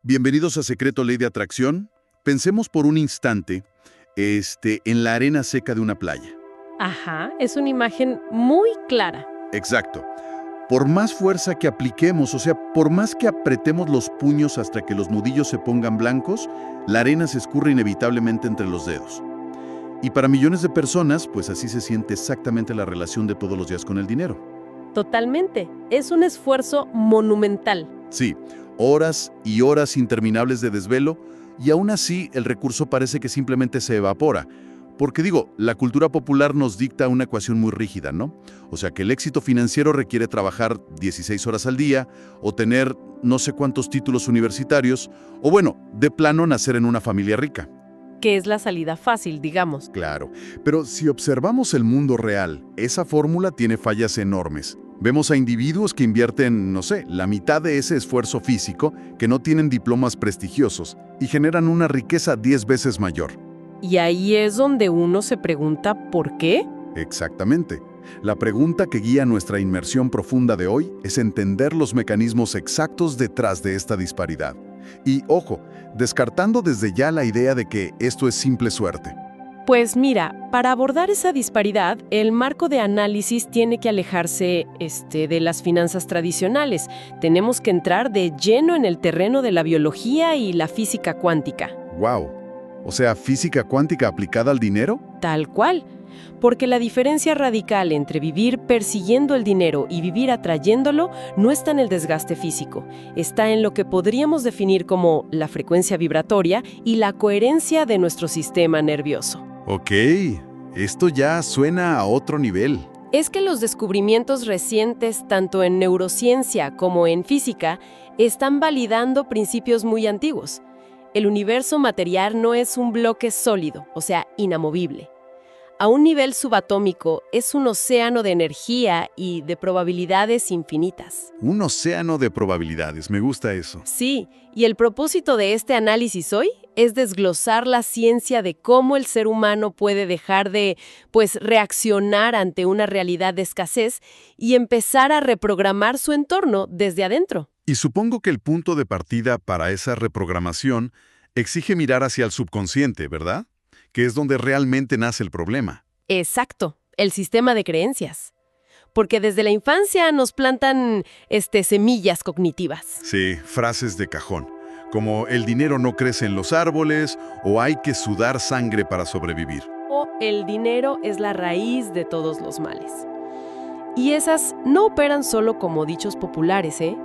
Bienvenidos a Secreto Ley de Atracción. Pensemos por un instante, en la arena seca de una playa. Ajá, es una imagen muy clara. Exacto. Por más fuerza que apliquemos, o sea, por más que apretemos los puños hasta que los nudillos se pongan blancos, la arena se escurre inevitablemente entre los dedos. Y para millones de personas, pues así se siente exactamente la relación de todos los días con el dinero. Totalmente. Es un esfuerzo monumental. Sí, horas y horas interminables de desvelo, y aún así el recurso parece que simplemente se evapora. Porque digo, la cultura popular nos dicta una ecuación muy rígida, ¿no? O sea, que el éxito financiero requiere trabajar 16 horas al día, o tener no sé cuántos títulos universitarios, o bueno, de plano nacer en una familia rica. Que es la salida fácil, digamos. Claro, pero si observamos el mundo real, esa fórmula tiene fallas enormes. Vemos a individuos que invierten, no sé, la mitad de ese esfuerzo físico, que no tienen diplomas prestigiosos, y generan una riqueza 10 veces mayor. Y ahí es donde uno se pregunta ¿por qué? Exactamente. La pregunta que guía nuestra inmersión profunda de hoy es entender los mecanismos exactos detrás de esta disparidad. Y, ojo, descartando desde ya la idea de que esto es simple suerte. Pues mira, para abordar esa disparidad, el marco de análisis tiene que alejarse de las finanzas tradicionales. Tenemos que entrar de lleno en el terreno de la biología y la física cuántica. ¡Wow! O sea, ¿física cuántica aplicada al dinero? Tal cual. Porque la diferencia radical entre vivir persiguiendo el dinero y vivir atrayéndolo no está en el desgaste físico, está en lo que podríamos definir como la frecuencia vibratoria y la coherencia de nuestro sistema nervioso. Ok, esto ya suena a otro nivel. Es que los descubrimientos recientes, tanto en neurociencia como en física, están validando principios muy antiguos. El universo material no es un bloque sólido, o sea, inamovible. A un nivel subatómico es un océano de energía y de probabilidades infinitas. Un océano de probabilidades, me gusta eso. Sí, y el propósito de este análisis hoy es desglosar la ciencia de cómo el ser humano puede dejar de, reaccionar ante una realidad de escasez y empezar a reprogramar su entorno desde adentro. Y supongo que el punto de partida para esa reprogramación exige mirar hacia el subconsciente, ¿verdad? Que es donde realmente nace el problema. Exacto, el sistema de creencias. Porque desde la infancia nos plantan semillas cognitivas. Sí, frases de cajón, como el dinero no crece en los árboles o hay que sudar sangre para sobrevivir. O el dinero es la raíz de todos los males. Y esas no operan solo como dichos populares, ¿eh?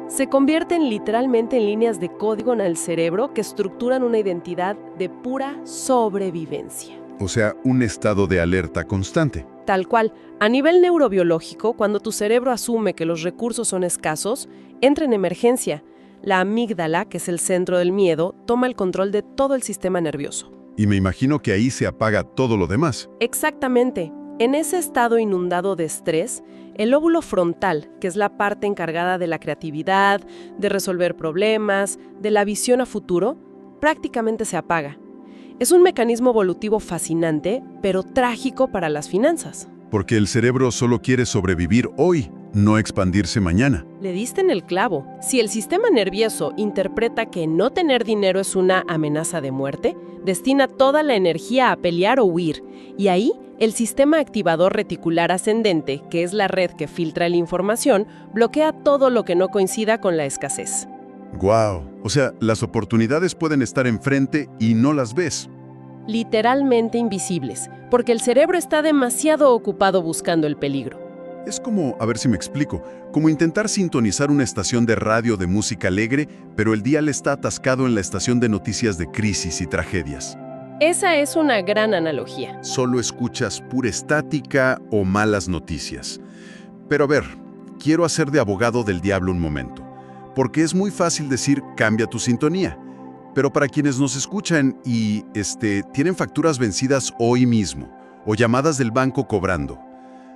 Se convierten literalmente en líneas de código en el cerebro que estructuran una identidad de pura sobrevivencia. O sea, un estado de alerta constante. Tal cual, a nivel neurobiológico, cuando tu cerebro asume que los recursos son escasos, entra en emergencia. La amígdala, que es el centro del miedo, toma el control de todo el sistema nervioso. Y me imagino que ahí se apaga todo lo demás. Exactamente. En ese estado inundado de estrés, el lóbulo frontal, que es la parte encargada de la creatividad, de resolver problemas, de la visión a futuro, prácticamente se apaga. Es un mecanismo evolutivo fascinante, pero trágico para las finanzas. Porque el cerebro solo quiere sobrevivir hoy, no expandirse mañana. Le diste en el clavo. Si el sistema nervioso interpreta que no tener dinero es una amenaza de muerte, destina toda la energía a pelear o huir. Y ahí, el sistema activador reticular ascendente, que es la red que filtra la información, bloquea todo lo que no coincida con la escasez. ¡Guau! O sea, las oportunidades pueden estar enfrente y no las ves. Literalmente invisibles, porque el cerebro está demasiado ocupado buscando el peligro. Es como, a ver si me explico, como intentar sintonizar una estación de radio de música alegre, pero el dial está atascado en la estación de noticias de crisis y tragedias. Esa es una gran analogía. Solo escuchas pura estática o malas noticias. Pero a ver, quiero hacer de abogado del diablo un momento, porque es muy fácil decir cambia tu sintonía. Pero para quienes nos escuchan y tienen facturas vencidas hoy mismo, o llamadas del banco cobrando,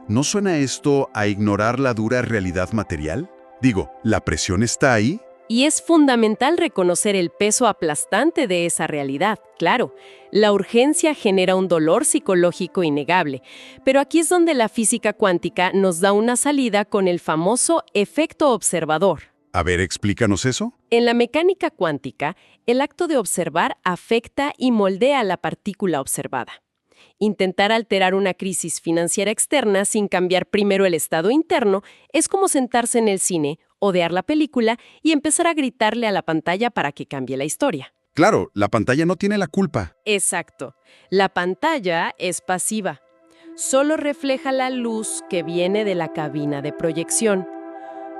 ¿no suena esto a ignorar la dura realidad material? Digo, ¿la presión está ahí? Y es fundamental reconocer el peso aplastante de esa realidad, claro. La urgencia genera un dolor psicológico innegable, pero aquí es donde la física cuántica nos da una salida con el famoso efecto observador. A ver, explícanos eso. En la mecánica cuántica, el acto de observar afecta y moldea la partícula observada. Intentar alterar una crisis financiera externa sin cambiar primero el estado interno es como sentarse en el cine, odiar la película y empezar a gritarle a la pantalla para que cambie la historia. Claro, la pantalla no tiene la culpa. Exacto. La pantalla es pasiva. Solo refleja la luz que viene de la cabina de proyección.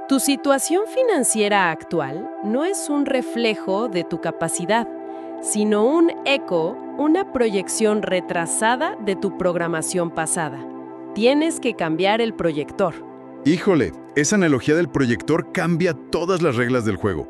Tu situación financiera actual no es un reflejo de tu capacidad, sino un eco, una proyección retrasada de tu programación pasada. Tienes que cambiar el proyector. Híjole, esa analogía del proyector cambia todas las reglas del juego,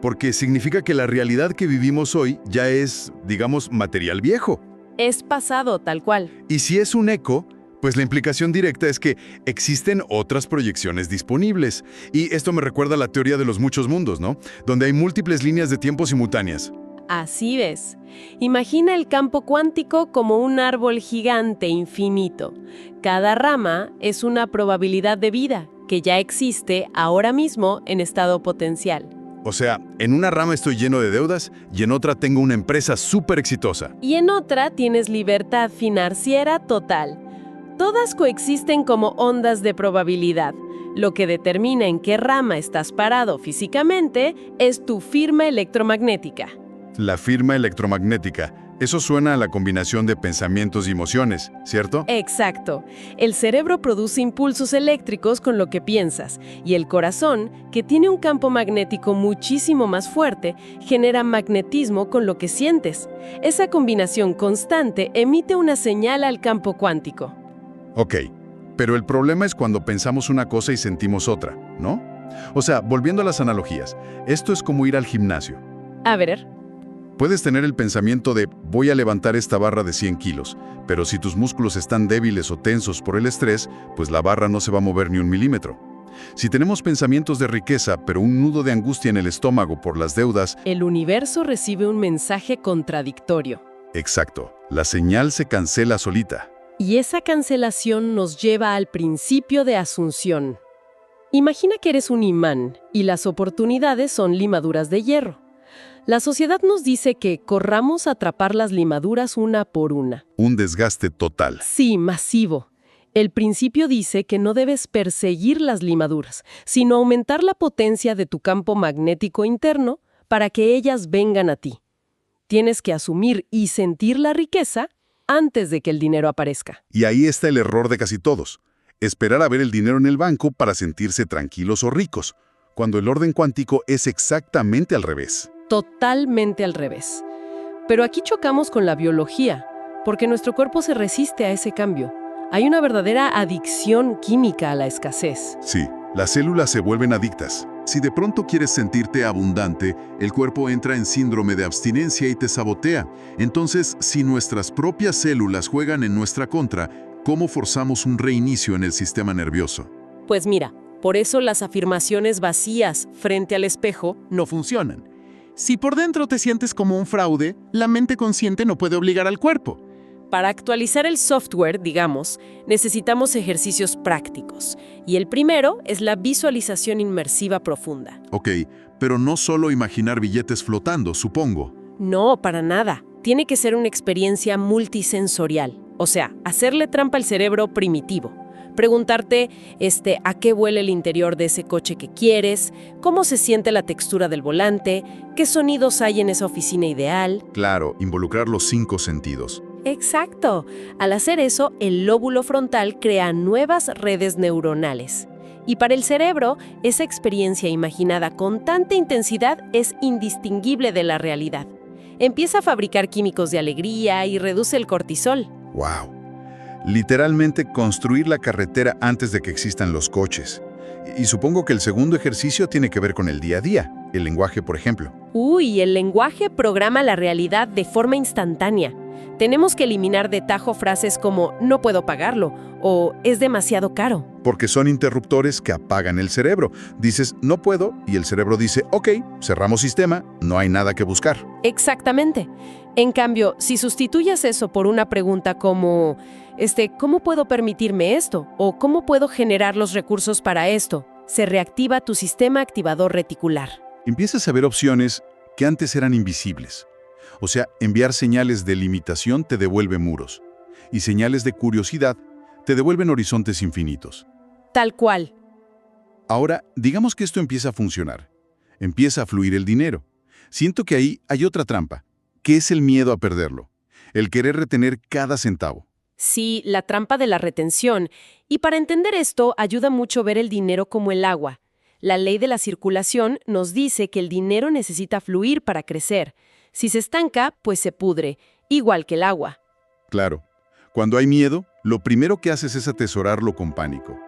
porque significa que la realidad que vivimos hoy ya es, digamos, material viejo. Es pasado tal cual. Y si es un eco, pues la implicación directa es que existen otras proyecciones disponibles. Y esto me recuerda a la teoría de los muchos mundos, ¿no? Donde hay múltiples líneas de tiempo simultáneas. Así ves. Imagina el campo cuántico como un árbol gigante infinito. Cada rama es una probabilidad de vida que ya existe ahora mismo en estado potencial. O sea, en una rama estoy lleno de deudas y en otra tengo una empresa súper exitosa. Y en otra tienes libertad financiera total. Todas coexisten como ondas de probabilidad. Lo que determina en qué rama estás parado físicamente es tu firma electromagnética. La firma electromagnética. Eso suena a la combinación de pensamientos y emociones, ¿cierto? Exacto. El cerebro produce impulsos eléctricos con lo que piensas, y el corazón, que tiene un campo magnético muchísimo más fuerte, genera magnetismo con lo que sientes. Esa combinación constante emite una señal al campo cuántico. Ok, pero el problema es cuando pensamos una cosa y sentimos otra, ¿no? O sea, volviendo a las analogías, esto es como ir al gimnasio. A ver. Puedes tener el pensamiento de voy a levantar esta barra de 100 kilos, pero si tus músculos están débiles o tensos por el estrés, pues la barra no se va a mover ni un milímetro. Si tenemos pensamientos de riqueza, pero un nudo de angustia en el estómago por las deudas... El universo recibe un mensaje contradictorio. Exacto, la señal se cancela solita. Y esa cancelación nos lleva al principio de asunción. Imagina que eres un imán y las oportunidades son limaduras de hierro. La sociedad nos dice que corramos a atrapar las limaduras una por una. Un desgaste total. Sí, masivo. El principio dice que no debes perseguir las limaduras, sino aumentar la potencia de tu campo magnético interno para que ellas vengan a ti. Tienes que asumir y sentir la riqueza antes de que el dinero aparezca. Y ahí está el error de casi todos. Esperar a ver el dinero en el banco para sentirse tranquilos o ricos, cuando el orden cuántico es exactamente al revés. Totalmente al revés. Pero aquí chocamos con la biología, porque nuestro cuerpo se resiste a ese cambio. Hay una verdadera adicción química a la escasez. Sí, las células se vuelven adictas. Si de pronto quieres sentirte abundante, el cuerpo entra en síndrome de abstinencia y te sabotea. Entonces, si nuestras propias células juegan en nuestra contra, ¿cómo forzamos un reinicio en el sistema nervioso? Pues mira, por eso las afirmaciones vacías frente al espejo no funcionan. Si por dentro te sientes como un fraude, la mente consciente no puede obligar al cuerpo. Para actualizar el software, digamos, necesitamos ejercicios prácticos. Y el primero es la visualización inmersiva profunda. Ok, pero no solo imaginar billetes flotando, supongo. No, para nada. Tiene que ser una experiencia multisensorial. O sea, hacerle trampa al cerebro primitivo. Preguntarte, ¿a qué huele el interior de ese coche que quieres? ¿Cómo se siente la textura del volante? ¿Qué sonidos hay en esa oficina ideal? Claro, involucrar los 5 sentidos. Exacto. Al hacer eso, el lóbulo frontal crea nuevas redes neuronales. Y para el cerebro, esa experiencia imaginada con tanta intensidad es indistinguible de la realidad. Empieza a fabricar químicos de alegría y reduce el cortisol. ¡Wow! Literalmente construir la carretera antes de que existan los coches. Y supongo que el segundo ejercicio tiene que ver con el día a día, el lenguaje, por ejemplo. Uy, el lenguaje programa la realidad de forma instantánea. Tenemos que eliminar de tajo frases como no puedo pagarlo o es demasiado caro. Porque son interruptores que apagan el cerebro. Dices no puedo y el cerebro dice ok, cerramos sistema, no hay nada que buscar. Exactamente. En cambio, si sustituyes eso por una pregunta como ¿cómo puedo permitirme esto? O ¿cómo puedo generar los recursos para esto? Se reactiva tu sistema activador reticular. Empiezas a ver opciones que antes eran invisibles. O sea, enviar señales de limitación te devuelve muros, y señales de curiosidad te devuelven horizontes infinitos. Tal cual. Ahora, digamos que esto empieza a funcionar. Empieza a fluir el dinero. Siento que ahí hay otra trampa, que es el miedo a perderlo, el querer retener cada centavo. Sí, la trampa de la retención. Y para entender esto, ayuda mucho ver el dinero como el agua. La ley de la circulación nos dice que el dinero necesita fluir para crecer. Si se estanca, pues se pudre, igual que el agua. Claro, cuando hay miedo, lo primero que haces es atesorarlo con pánico,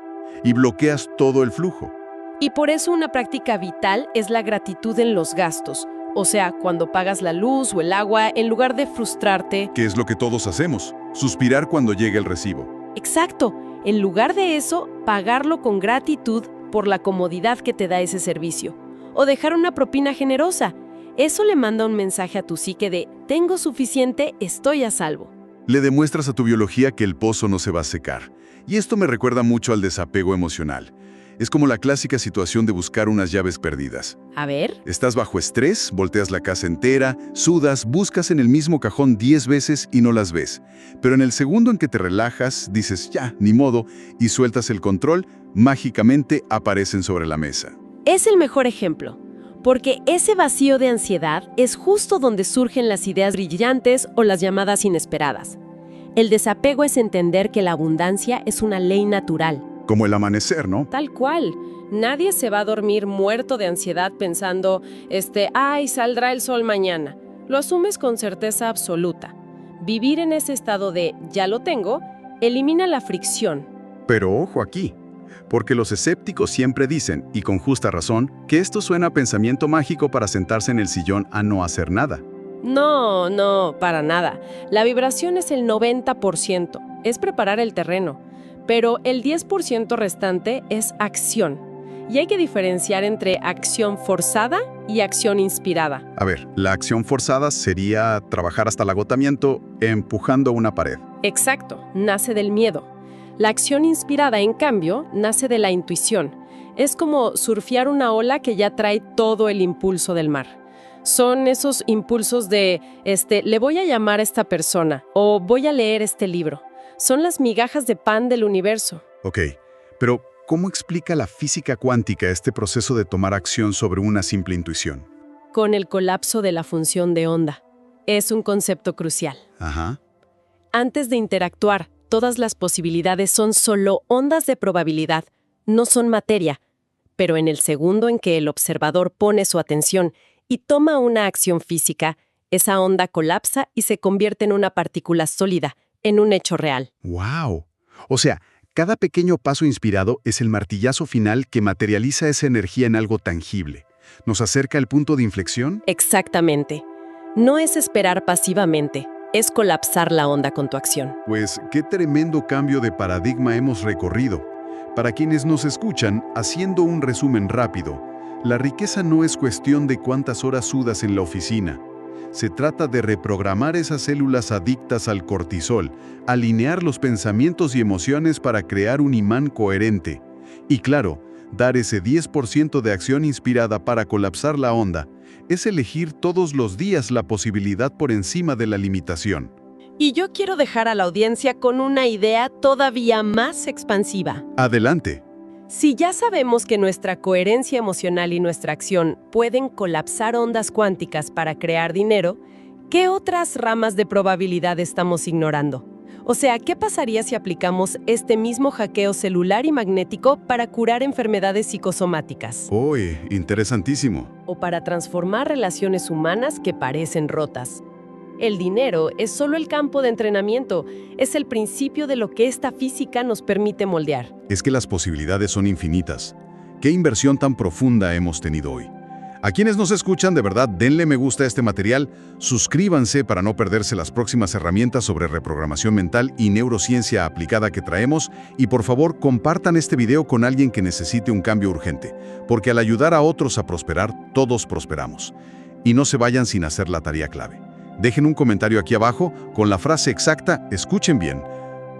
y bloqueas todo el flujo. Y por eso una práctica vital es la gratitud en los gastos. O sea, cuando pagas la luz o el agua, en lugar de frustrarte. Que es lo que todos hacemos, suspirar cuando llega el recibo. Exacto. En lugar de eso, pagarlo con gratitud por la comodidad que te da ese servicio. O dejar una propina generosa. Eso le manda un mensaje a tu psique de «tengo suficiente, estoy a salvo». Le demuestras a tu biología que el pozo no se va a secar. Y esto me recuerda mucho al desapego emocional. Es como la clásica situación de buscar unas llaves perdidas. A ver. Estás bajo estrés, volteas la casa entera, sudas, buscas en el mismo cajón 10 veces y no las ves. Pero en el segundo en que te relajas, dices ya, ni modo, y sueltas el control, mágicamente aparecen sobre la mesa. Es el mejor ejemplo, porque ese vacío de ansiedad es justo donde surgen las ideas brillantes o las llamadas inesperadas. El desapego es entender que la abundancia es una ley natural. Como el amanecer, ¿no? Tal cual. Nadie se va a dormir muerto de ansiedad pensando, ay, saldrá el sol mañana. Lo asumes con certeza absoluta. Vivir en ese estado de ya lo tengo, elimina la fricción. Pero ojo aquí, porque los escépticos siempre dicen, y con justa razón, que esto suena a pensamiento mágico para sentarse en el sillón a no hacer nada. No, para nada. La vibración es el 90%, es preparar el terreno. Pero el 10% restante es acción. Y hay que diferenciar entre acción forzada y acción inspirada. A ver, la acción forzada sería trabajar hasta el agotamiento empujando una pared. Exacto, nace del miedo. La acción inspirada, en cambio, nace de la intuición. Es como surfear una ola que ya trae todo el impulso del mar. Son esos impulsos de, le voy a llamar a esta persona o voy a leer este libro. Son las migajas de pan del universo. Ok, pero ¿cómo explica la física cuántica este proceso de tomar acción sobre una simple intuición? Con el colapso de la función de onda. Es un concepto crucial. Ajá. Antes de interactuar, todas las posibilidades son solo ondas de probabilidad, no son materia. Pero en el segundo en que el observador pone su atención y toma una acción física, esa onda colapsa y se convierte en una partícula sólida, en un hecho real. ¡Wow! O sea, cada pequeño paso inspirado es el martillazo final que materializa esa energía en algo tangible. ¿Nos acerca al punto de inflexión? Exactamente. No es esperar pasivamente, es colapsar la onda con tu acción. Pues, qué tremendo cambio de paradigma hemos recorrido. Para quienes nos escuchan, haciendo un resumen rápido, la riqueza no es cuestión de cuántas horas sudas en la oficina. Se trata de reprogramar esas células adictas al cortisol, alinear los pensamientos y emociones para crear un imán coherente. Y claro, dar ese 10% de acción inspirada para colapsar la onda es elegir todos los días la posibilidad por encima de la limitación. Y yo quiero dejar a la audiencia con una idea todavía más expansiva. Adelante. Si ya sabemos que nuestra coherencia emocional y nuestra acción pueden colapsar ondas cuánticas para crear dinero, ¿qué otras ramas de probabilidad estamos ignorando? O sea, ¿qué pasaría si aplicamos este mismo hackeo celular y magnético para curar enfermedades psicosomáticas? ¡Uy, interesantísimo! O para transformar relaciones humanas que parecen rotas. El dinero es solo el campo de entrenamiento, es el principio de lo que esta física nos permite moldear. Es que las posibilidades son infinitas. ¿Qué inversión tan profunda hemos tenido hoy? A quienes nos escuchan, de verdad, denle me gusta a este material, suscríbanse para no perderse las próximas herramientas sobre reprogramación mental y neurociencia aplicada que traemos y por favor compartan este video con alguien que necesite un cambio urgente, porque al ayudar a otros a prosperar, todos prosperamos. Y no se vayan sin hacer la tarea clave. Dejen un comentario aquí abajo con la frase exacta, escuchen bien,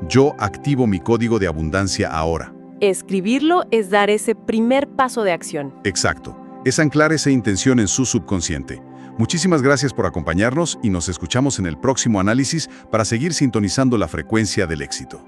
yo activo mi código de abundancia ahora. Escribirlo es dar ese primer paso de acción. Exacto. Es anclar esa intención en su subconsciente. Muchísimas gracias por acompañarnos y nos escuchamos en el próximo análisis para seguir sintonizando la frecuencia del éxito.